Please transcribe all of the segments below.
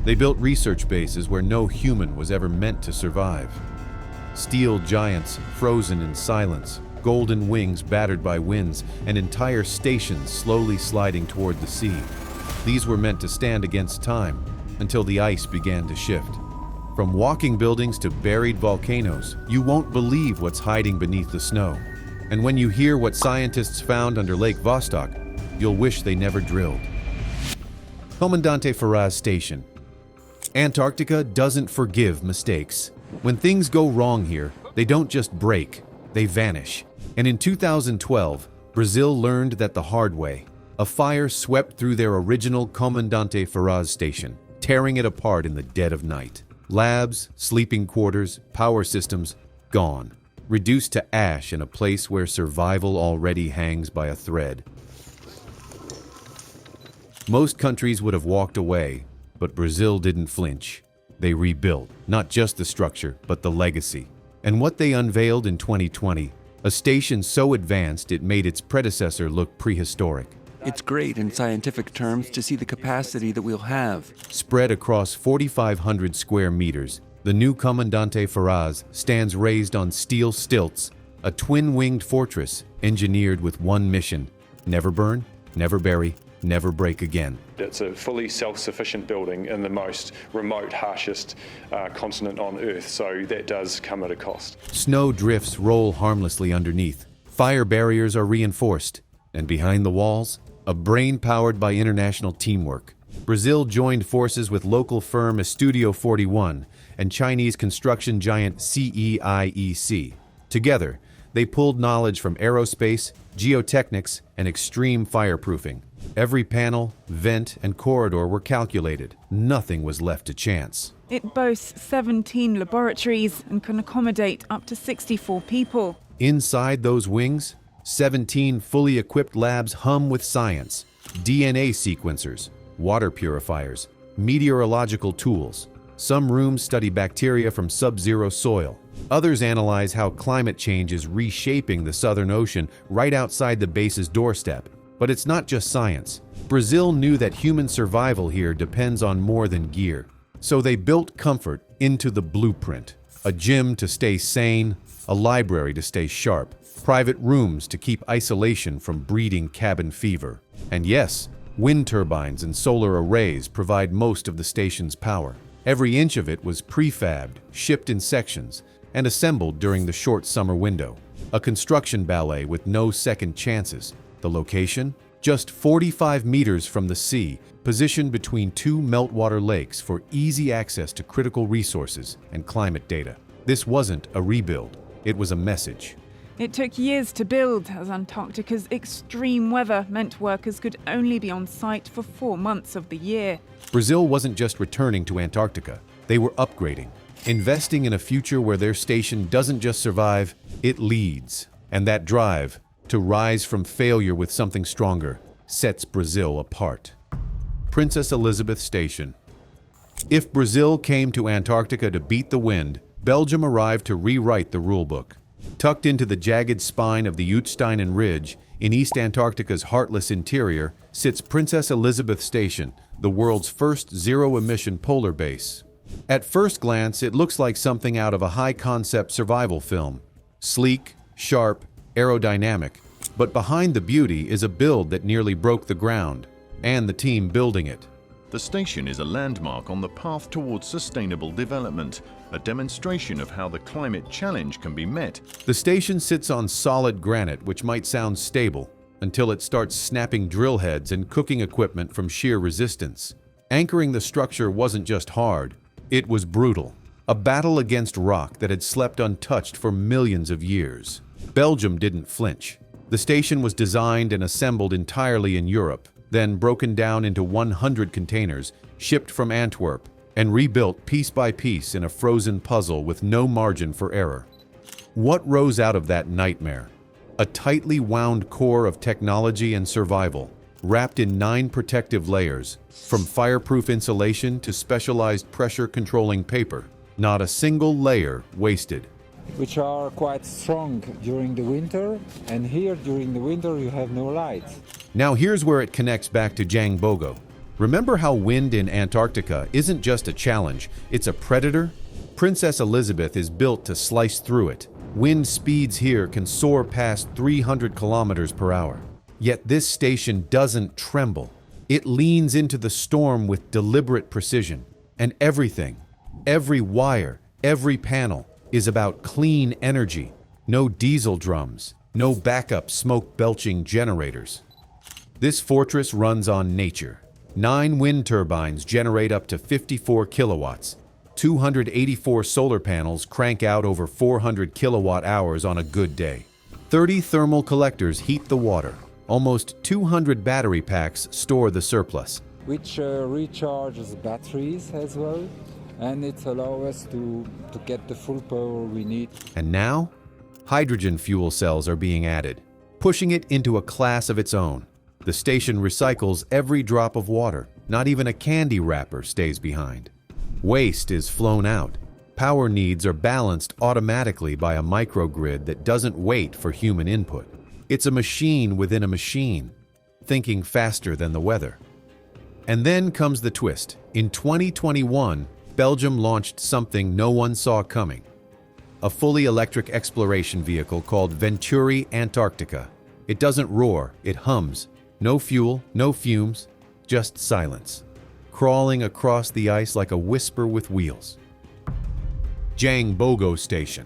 They built research bases where no human was ever meant to survive. Steel giants frozen in silence, golden wings battered by winds, and entire stations slowly sliding toward the sea. These were meant to stand against time until the ice began to shift. From walking buildings to buried volcanoes, you won't believe what's hiding beneath the snow. And when you hear what scientists found under Lake Vostok, you'll wish they never drilled. Comandante Ferraz Station. Antarctica doesn't forgive mistakes. When things go wrong here, they don't just break, they vanish. And in 2012, Brazil learned that the hard way. A fire swept through their original Comandante Ferraz Station, tearing it apart in the dead of night. Labs, sleeping quarters, power systems, gone. Reduced to ash in a place where survival already hangs by a thread. Most countries would have walked away, but Brazil didn't flinch. They rebuilt, not just the structure, but the legacy. And what they unveiled in 2020, a station so advanced it made its predecessor look prehistoric. It's great in scientific terms to see the capacity that we'll have. Spread across 4,500 square meters, the new Comandante Ferraz stands raised on steel stilts, a twin-winged fortress engineered with one mission: never burn, never bury, never break again. It's a fully self-sufficient building in the most remote, harshest continent on Earth, so that does come at a cost. Snow drifts roll harmlessly underneath. Fire barriers are reinforced. And behind the walls, a brain powered by international teamwork. Brazil joined forces with local firm Estudio 41 and Chinese construction giant CEIEC. Together, they pulled knowledge from aerospace, geotechnics, and extreme fireproofing. Every panel, vent, and corridor were calculated. Nothing was left to chance. It boasts 17 laboratories and can accommodate up to 64 people. Inside those wings, 17 fully equipped labs hum with science: DNA sequencers, water purifiers, meteorological tools. Some rooms study bacteria from sub-zero soil. Others analyze how climate change is reshaping the Southern Ocean right outside the base's doorstep. But it's not just science. Brazil knew that human survival here depends on more than gear. So they built comfort into the blueprint. A gym to stay sane, a library to stay sharp, private rooms to keep isolation from breeding cabin fever. And yes, wind turbines and solar arrays provide most of the station's power. Every inch of it was prefabbed, shipped in sections, and assembled during the short summer window. A construction ballet with no second chances. The location? Just 45 meters from the sea, positioned between two meltwater lakes for easy access to critical resources and climate data. This wasn't a rebuild, it was a message. It took years to build, as Antarctica's extreme weather meant workers could only be on site for 4 months of the year. Brazil wasn't just returning to Antarctica, they were upgrading, investing in a future where their station doesn't just survive, it leads. And that drive, to rise from failure with something stronger, sets Brazil apart. Princess Elizabeth Station. If Brazil came to Antarctica to beat the wind, Belgium arrived to rewrite the rulebook. Tucked into the jagged spine of the Uitsteinen Ridge, in East Antarctica's heartless interior, sits Princess Elizabeth Station, the world's first zero-emission polar base. At first glance, it looks like something out of a high-concept survival film. Sleek, sharp, aerodynamic. But behind the beauty is a build that nearly broke the ground, and the team building it. The station is a landmark on the path towards sustainable development, a demonstration of how the climate challenge can be met. The station sits on solid granite, which might sound stable, until it starts snapping drill heads and cooking equipment from sheer resistance. Anchoring the structure wasn't just hard, it was brutal. A battle against rock that had slept untouched for millions of years. Belgium didn't flinch. The station was designed and assembled entirely in Europe, then broken down into 100 containers, shipped from Antwerp, and rebuilt piece by piece in a frozen puzzle with no margin for error. What rose out of that nightmare? A tightly wound core of technology and survival, wrapped in 9 protective layers, from fireproof insulation to specialized pressure-controlling paper. Not a single layer wasted. Which are quite strong during the winter, and here during the winter you have no light. Now here's where it connects back to Jangbogo. Remember how wind in Antarctica isn't just a challenge, it's a predator? Princess Elizabeth is built to slice through it. Wind speeds here can soar past 300 kilometers per hour. Yet this station doesn't tremble. It leans into the storm with deliberate precision. And everything, every wire, every panel, is about clean energy. No diesel drums, no backup smoke-belching generators. This fortress runs on nature. 9 wind turbines generate up to 54 kilowatts. 284 solar panels crank out over 400 kilowatt hours on a good day. 30 thermal collectors heat the water. Almost 200 battery packs store the surplus. which recharges batteries as well, and it allows us to get the full power we need. And now, hydrogen fuel cells are being added, pushing it into a class of its own. The station recycles every drop of water. Not even a candy wrapper stays behind. Waste is flown out. Power needs are balanced automatically by a microgrid that doesn't wait for human input. It's a machine within a machine, thinking faster than the weather. And then comes the twist. In 2021, Belgium launched something no one saw coming. A fully electric exploration vehicle called Venturi Antarctica. It doesn't roar, it hums. No fuel, no fumes, just silence. Crawling across the ice like a whisper with wheels. Jangbogo Station.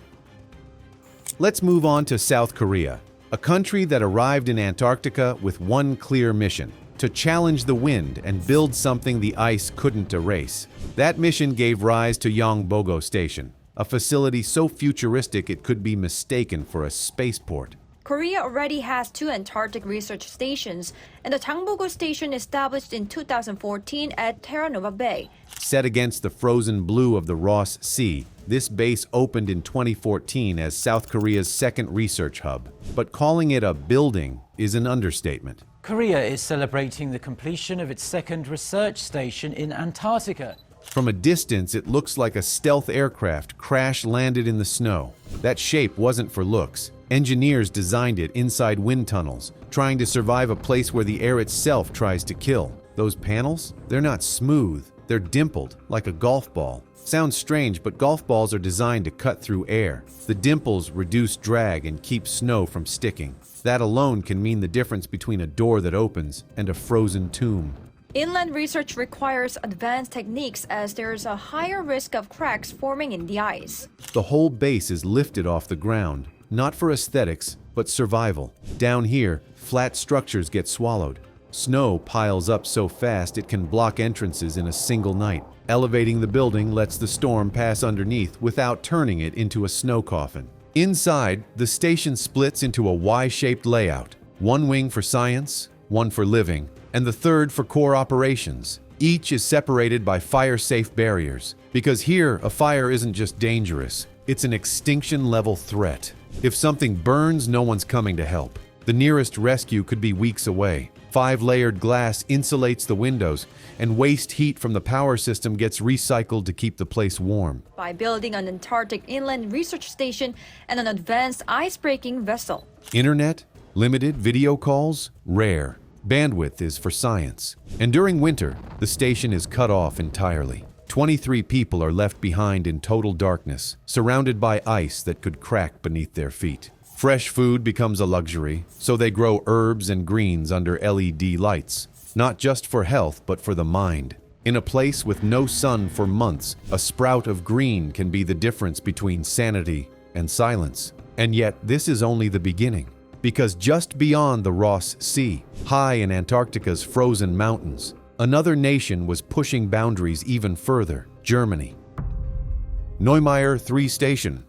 Let's move on to South Korea, a country that arrived in Antarctica with one clear mission: to challenge the wind and build something the ice couldn't erase. That mission gave rise to Jangbogo Station, a facility so futuristic it could be mistaken for a spaceport. Korea already has 2 Antarctic research stations, and the Jangbogo Station established in 2014 at Terra Nova Bay. Set against the frozen blue of the Ross Sea, this base opened in 2014 as South Korea's second research hub. But calling it a building is an understatement. Korea is celebrating the completion of its second research station in Antarctica. From a distance, it looks like a stealth aircraft crash-landed in the snow. That shape wasn't for looks. Engineers designed it inside wind tunnels, trying to survive a place where the air itself tries to kill. Those panels? They're not smooth. They're dimpled, like a golf ball. Sounds strange, but golf balls are designed to cut through air. The dimples reduce drag and keep snow from sticking. That alone can mean the difference between a door that opens and a frozen tomb. Inland research requires advanced techniques as there's a higher risk of cracks forming in the ice. The whole base is lifted off the ground, not for aesthetics, but survival. Down here, flat structures get swallowed. Snow piles up so fast it can block entrances in a single night. Elevating the building lets the storm pass underneath without turning it into a snow coffin. Inside, the station splits into a Y-shaped layout. One wing for science, one for living, and the third for core operations. Each is separated by fire-safe barriers, because here a fire isn't just dangerous, it's an extinction-level threat. If something burns, no one's coming to help. The nearest rescue could be weeks away. 5-layered glass insulates the windows, and waste heat from the power system gets recycled to keep the place warm. By building an Antarctic inland research station and an advanced ice-breaking vessel. Internet, limited video calls, rare. Bandwidth is for science. And during winter, the station is cut off entirely. 23 people are left behind in total darkness, surrounded by ice that could crack beneath their feet. Fresh food becomes a luxury, so they grow herbs and greens under LED lights, not just for health, but for the mind. In a place with no sun for months, a sprout of green can be the difference between sanity and silence. And yet, this is only the beginning. Because just beyond the Ross Sea, high in Antarctica's frozen mountains, another nation was pushing boundaries even further: Germany. Neumayer 3 Station.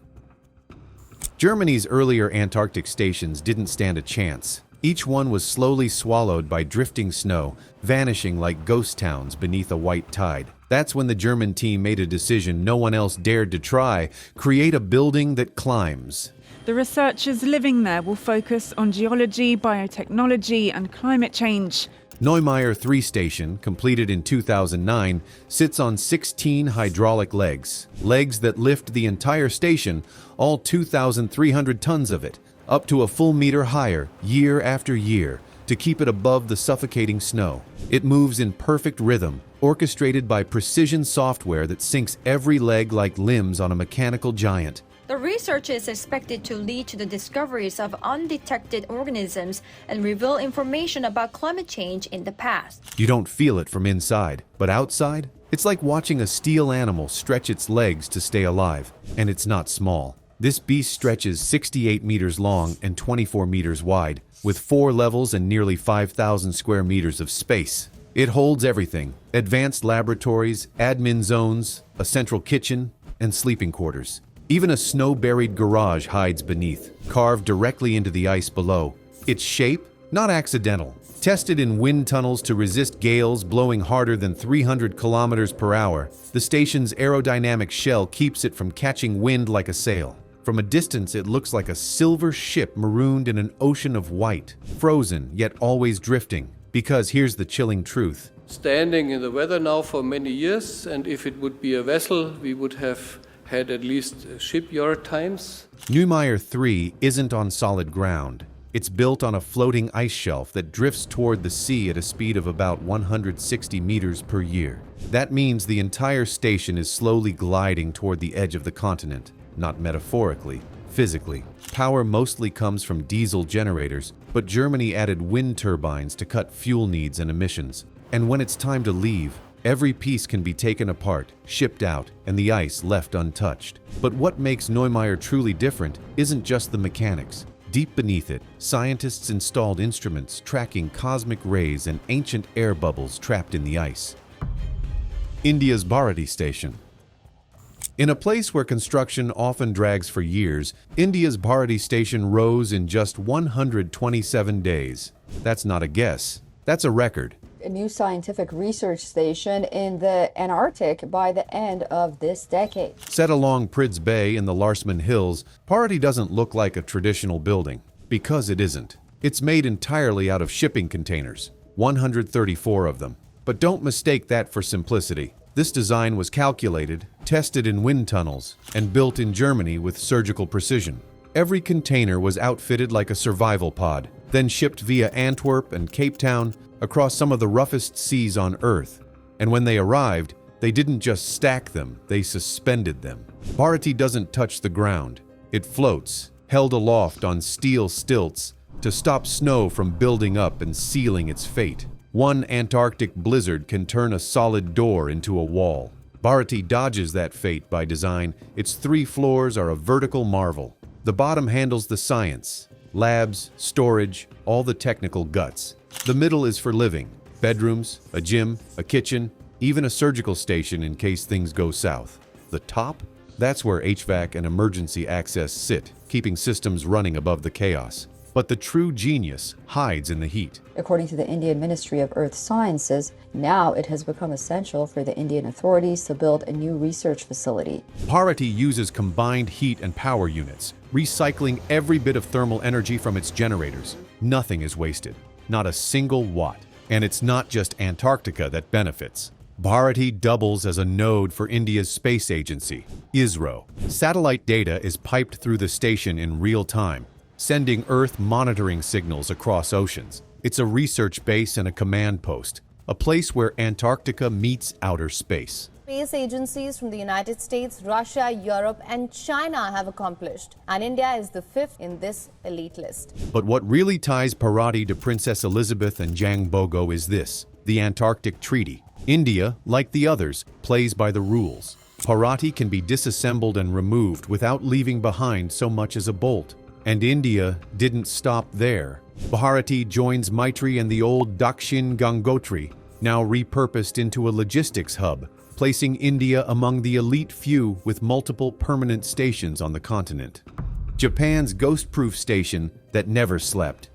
Germany's earlier Antarctic stations didn't stand a chance. Each one was slowly swallowed by drifting snow, vanishing like ghost towns beneath a white tide. That's when the German team made a decision no one else dared to try: create a building that climbs. The researchers living there will focus on geology, biotechnology, and climate change. Neumayer 3 Station, completed in 2009, sits on 16 hydraulic legs that lift the entire station, all 2,300 tons of it, up to a full meter higher year after year, to keep it above the suffocating snow. It moves in perfect rhythm, orchestrated by precision software that syncs every leg like limbs on a mechanical giant. The research is expected to lead to the discoveries of undetected organisms and reveal information about climate change in the past. You don't feel it from inside, but outside, it's like watching a steel animal stretch its legs to stay alive. And it's not small. This beast stretches 68 meters long and 24 meters wide, with 4 levels and nearly 5,000 square meters of space. It holds everything: advanced laboratories, admin zones, a central kitchen, and sleeping quarters. Even a snow-buried garage hides beneath, carved directly into the ice below. Its shape? Not accidental. Tested in wind tunnels to resist gales blowing harder than 300 kilometers per hour, the station's aerodynamic shell keeps it from catching wind like a sail. From a distance, it looks like a silver ship marooned in an ocean of white, frozen yet always drifting. Because here's the chilling truth. Standing in the weather now for many years, and if it would be a vessel, we would have had at least shipyard times. Neumayer 3 isn't on solid ground. It's built on a floating ice shelf that drifts toward the sea at a speed of about 160 meters per year. That means the entire station is slowly gliding toward the edge of the continent, not metaphorically, physically. Power mostly comes from diesel generators, but Germany added wind turbines to cut fuel needs and emissions. And when it's time to leave, every piece can be taken apart, shipped out, and the ice left untouched. But what makes Neumayer truly different isn't just the mechanics. Deep beneath it, scientists installed instruments tracking cosmic rays and ancient air bubbles trapped in the ice. India's Bharati Station. In a place where construction often drags for years, India's Bharati Station rose in just 127 days. That's not a guess. That's a record. A new scientific research station in the Antarctic by the end of this decade. Set along Prids Bay in the Larsman Hills, Bharati doesn't look like a traditional building, because it isn't. It's made entirely out of shipping containers, 134 of them. But don't mistake that for simplicity. This design was calculated, tested in wind tunnels, and built in Germany with surgical precision. Every container was outfitted like a survival pod, then shipped via Antwerp and Cape Town across some of the roughest seas on Earth. And when they arrived, they didn't just stack them, they suspended them. Bharati doesn't touch the ground. It floats, held aloft on steel stilts to stop snow from building up and sealing its fate. One Antarctic blizzard can turn a solid door into a wall. Bharati dodges that fate by design. Its 3 floors are a vertical marvel. The bottom handles the science, labs, storage, all the technical guts. The middle is for living, bedrooms, a gym, a kitchen, even a surgical station in case things go south. The top? That's where HVAC and emergency access sit, keeping systems running above the chaos. But the true genius hides in the heat. According to the Indian Ministry of Earth Sciences, now it has become essential for the Indian authorities to build a new research facility. Bharati uses combined heat and power units, recycling every bit of thermal energy from its generators. Nothing is wasted, not a single watt. And it's not just Antarctica that benefits. Bharati doubles as a node for India's space agency, ISRO. Satellite data is piped through the station in real time, sending Earth monitoring signals across oceans. It's a research base and a command post, a place where Antarctica meets outer space. Space agencies from the United States, Russia, Europe, and China have accomplished, and India is the 5th in this elite list. But what really ties Bharati to Princess Elizabeth and Jang Bogo is this: the Antarctic Treaty. India, like the others, plays by the rules. Bharati can be disassembled and removed without leaving behind so much as a bolt. And India didn't stop there. Bharati joins Maitri and the old Dakshin Gangotri, now repurposed into a logistics hub, placing India among the elite few with multiple permanent stations on the continent. Japan's ghost-proof station that never slept.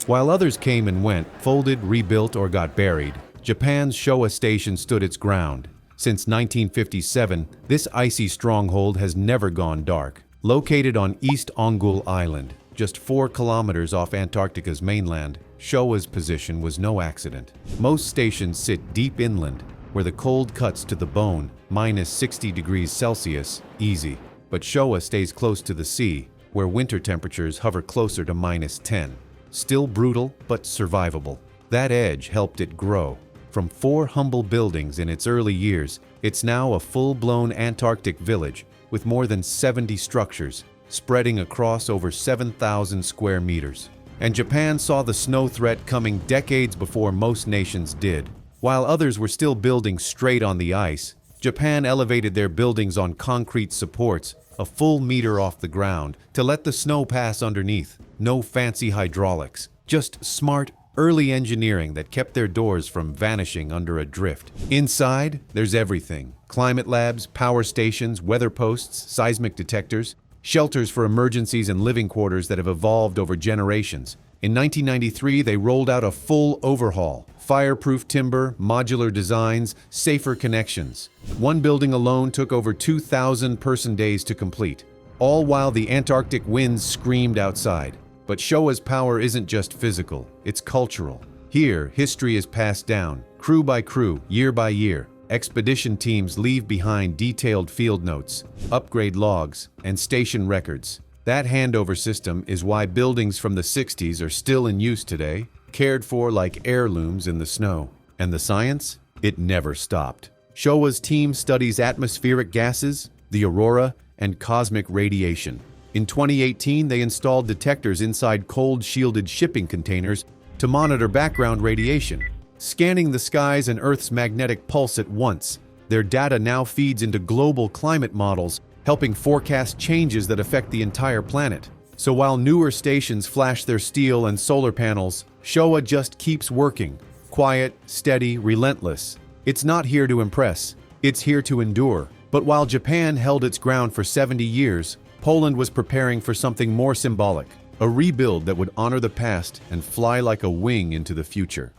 While others came and went, folded, rebuilt, or got buried, Japan's Showa station stood its ground. Since 1957, this icy stronghold has never gone dark. Located on East Ongul Island, just 4 kilometers off Antarctica's mainland, Showa's position was no accident. Most stations sit deep inland, where the cold cuts to the bone, minus 60 degrees Celsius, easy. But Showa stays close to the sea, where winter temperatures hover closer to minus 10. still brutal but survivable. That edge helped it grow. From 4 humble buildings in its early years, it's now a full-blown Antarctic village with more than 70 structures, spreading across over 7,000 square meters. And Japan saw the snow threat coming decades before most nations did. While others were still building straight on the ice, Japan elevated their buildings on concrete supports a full meter off the ground to let the snow pass underneath. No fancy hydraulics, just smart, early engineering that kept their doors from vanishing under a drift. Inside, there's everything. Climate labs, power stations, weather posts, seismic detectors, shelters for emergencies and living quarters that have evolved over generations. In 1993, they rolled out a full overhaul. Fireproof timber, modular designs, safer connections. One building alone took over 2,000 person days to complete, all while the Antarctic winds screamed outside. But Showa's power isn't just physical, it's cultural. Here, history is passed down, crew by crew, year by year. Expedition teams leave behind detailed field notes, upgrade logs, and station records. That handover system is why buildings from the 60s are still in use today, cared for like heirlooms in the snow. And the science? It never stopped. Showa's team studies atmospheric gases, the aurora, and cosmic radiation. In 2018, they installed detectors inside cold-shielded shipping containers to monitor background radiation, scanning the skies and Earth's magnetic pulse at once. Their data now feeds into global climate models, helping forecast changes that affect the entire planet. So while newer stations flash their steel and solar panels, Showa just keeps working. Quiet, steady, relentless. It's not here to impress. It's here to endure. But while Japan held its ground for 70 years, Poland was preparing for something more symbolic. A rebuild that would honor the past and fly like a wing into the future.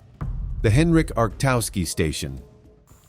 The Henryk Arctowski Station.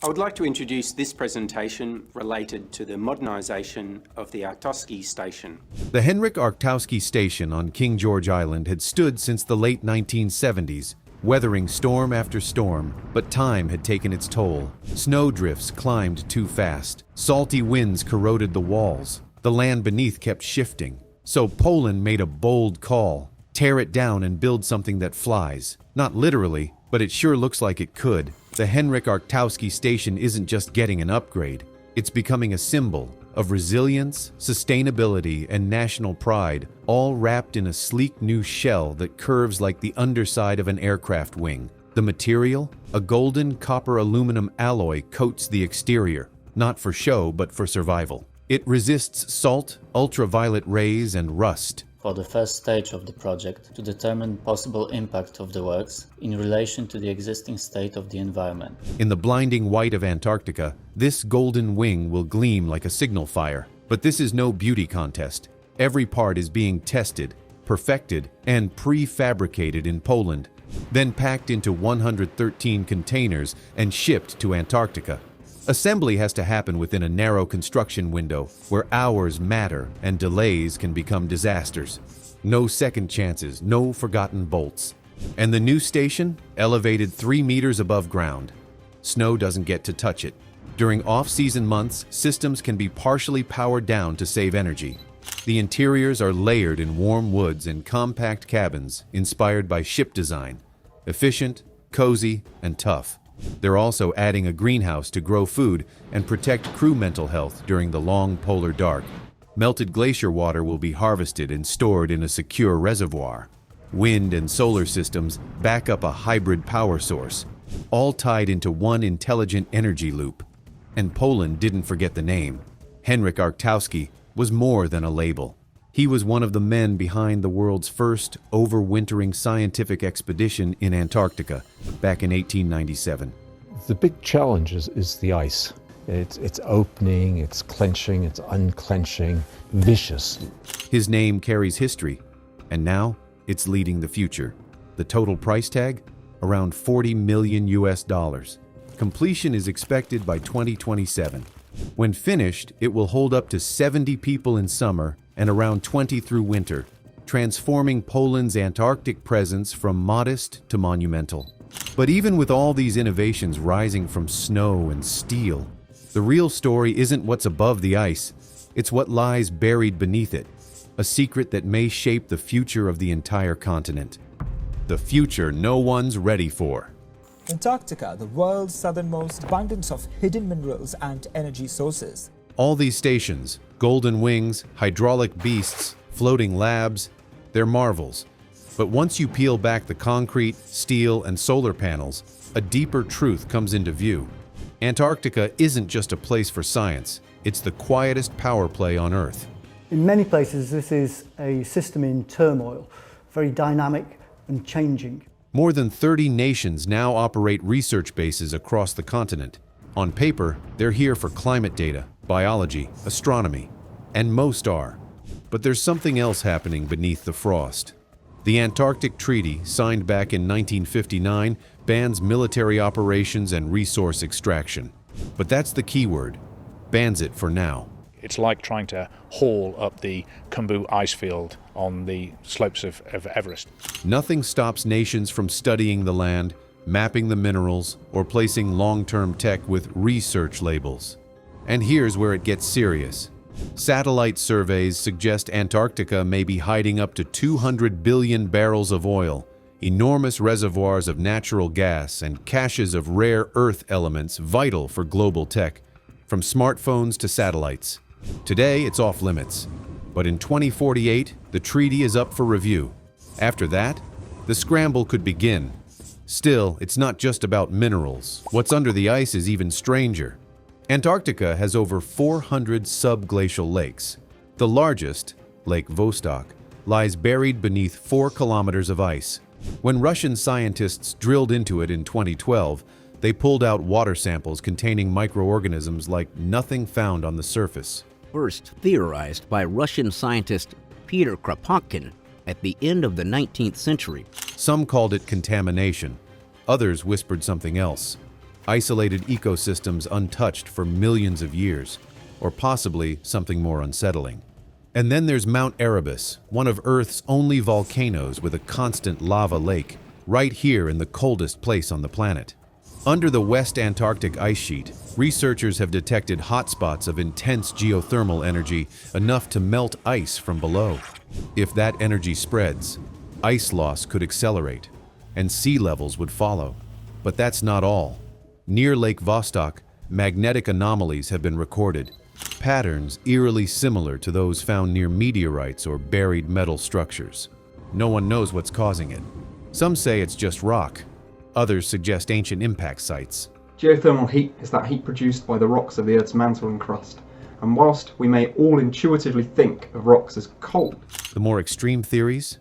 I would like to introduce this presentation related to the modernisation of the Arctowski Station. The Henryk Arctowski Station on King George Island had stood since the late 1970s, weathering storm after storm, but time had taken its toll. Snowdrifts climbed too fast. Salty winds corroded the walls. The land beneath kept shifting. So Poland made a bold call. Tear it down and build something that flies. Not literally, but it sure looks like it could. The Henryk Arctowski Station isn't just getting an upgrade. It's becoming a symbol of resilience, sustainability, and national pride, all wrapped in a sleek new shell that curves like the underside of an aircraft wing. The material, a golden copper aluminum alloy, coats the exterior, not for show but for survival. It resists salt, ultraviolet rays, and rust. For the first stage of the project to determine possible impact of the works in relation to the existing state of the environment. In the blinding white of Antarctica, this golden wing will gleam like a signal fire. But this is no beauty contest. Every part is being tested, perfected, and prefabricated in Poland, then packed into 113 containers and shipped to Antarctica. Assembly has to happen within a narrow construction window where hours matter and delays can become disasters. No second chances, no forgotten bolts. And the new station, elevated 3 meters above ground. Snow doesn't get to touch it. During off-season months, systems can be partially powered down to save energy. The interiors are layered in warm woods and compact cabins inspired by ship design. Efficient, cozy, and tough. They're also adding a greenhouse to grow food and protect crew mental health during the long polar dark. Melted glacier water will be harvested and stored in a secure reservoir. Wind and solar systems back up a hybrid power source, all tied into one intelligent energy loop. And Poland didn't forget the name. Henryk Arctowski was more than a label. He was one of the men behind the world's first overwintering scientific expedition in Antarctica back in 1897. The big challenge is the ice. It's opening, it's clenching, it's unclenching, vicious. His name carries history, and now it's leading the future. The total price tag? Around $40 million US. Completion is expected by 2027. When finished, it will hold up to 70 people in summer and around 20 through winter, transforming Poland's Antarctic presence from modest to monumental. But even with all these innovations rising from snow and steel, the real story isn't what's above the ice, it's what lies buried beneath it, a secret that may shape the future of the entire continent. the future no one's ready for. Antarctica, the world's southernmost, abundance of hidden minerals and energy sources. All these stations, golden wings, hydraulic beasts, floating labs, they're marvels. But once you peel back the concrete, steel, and solar panels, a deeper truth comes into view. Antarctica isn't just a place for science, it's the quietest power play on Earth. In many places, this is a system in turmoil, very dynamic and changing. More than 30 nations now operate research bases across the continent. On paper, they're here for climate data, biology, astronomy, and most are. But there's something else happening beneath the frost. The Antarctic Treaty, signed back in 1959, bans military operations and resource extraction. But that's the key word. Bans it for now. It's like trying to haul up the Khumbu ice field on the slopes of Everest. Nothing stops nations from studying the land, mapping the minerals, or placing long-term tech with research labels. And here's where it gets serious. Satellite surveys suggest Antarctica may be hiding up to 200 billion barrels of oil, enormous reservoirs of natural gas, and caches of rare earth elements vital for global tech, from smartphones to satellites. Today, it's off limits. But in 2048, the treaty is up for review. After that, the scramble could begin. Still, it's not just about minerals. What's under the ice is even stranger. Antarctica has over 400 subglacial lakes. The largest, Lake Vostok, lies buried beneath 4 kilometers of ice. When Russian scientists drilled into it in 2012, they pulled out water samples containing microorganisms like nothing found on the surface. First theorized by Russian scientist Peter Kropotkin at the end of the 19th century. Some called it contamination. Others whispered something else. Isolated ecosystems untouched for millions of years, or possibly something more unsettling. And then there's Mount Erebus, one of Earth's only volcanoes with a constant lava lake, right here in the coldest place on the planet. Under the West Antarctic ice sheet, researchers have detected hotspots of intense geothermal energy enough to melt ice from below. If that energy spreads, ice loss could accelerate, and sea levels would follow. But that's not all. Near Lake Vostok, magnetic anomalies have been recorded, patterns eerily similar to those found near meteorites or buried metal structures. No one knows what's causing it. Some say it's just rock. Others suggest ancient impact sites. Geothermal heat is that heat produced by the rocks of the Earth's mantle and crust. And whilst we may all intuitively think of rocks as cold, the more extreme theories?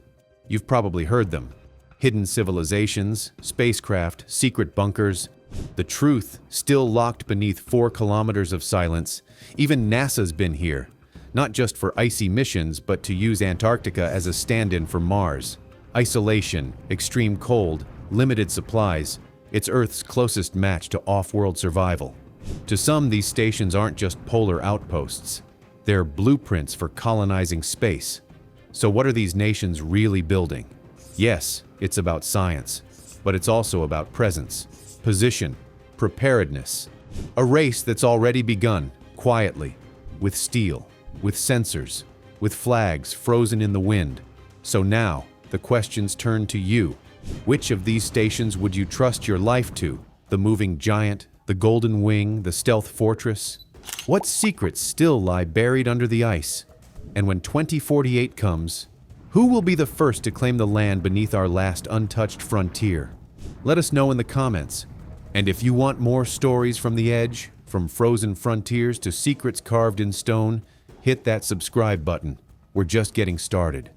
You've probably heard them. Hidden civilizations, spacecraft, secret bunkers. The truth, still locked beneath 4 kilometers of silence. Even NASA's been here, not just for icy missions, but to use Antarctica as a stand-in for Mars. Isolation, extreme cold, limited supplies. It's Earth's closest match to off-world survival. To some, these stations aren't just polar outposts. They're blueprints for colonizing space. So what are these nations really building? Yes, it's about science, but it's also about presence. Position, preparedness, a race that's already begun, quietly, with steel, with sensors, with flags frozen in the wind. So now, the questions turn to you. Which of these stations would you trust your life to? The moving giant, the golden wing, the stealth fortress? What secrets still lie buried under the ice? And when 2048 comes, who will be the first to claim the land beneath our last untouched frontier? Let us know in the comments. And if you want more stories from the edge, from frozen frontiers to secrets carved in stone, hit that subscribe button. We're just getting started.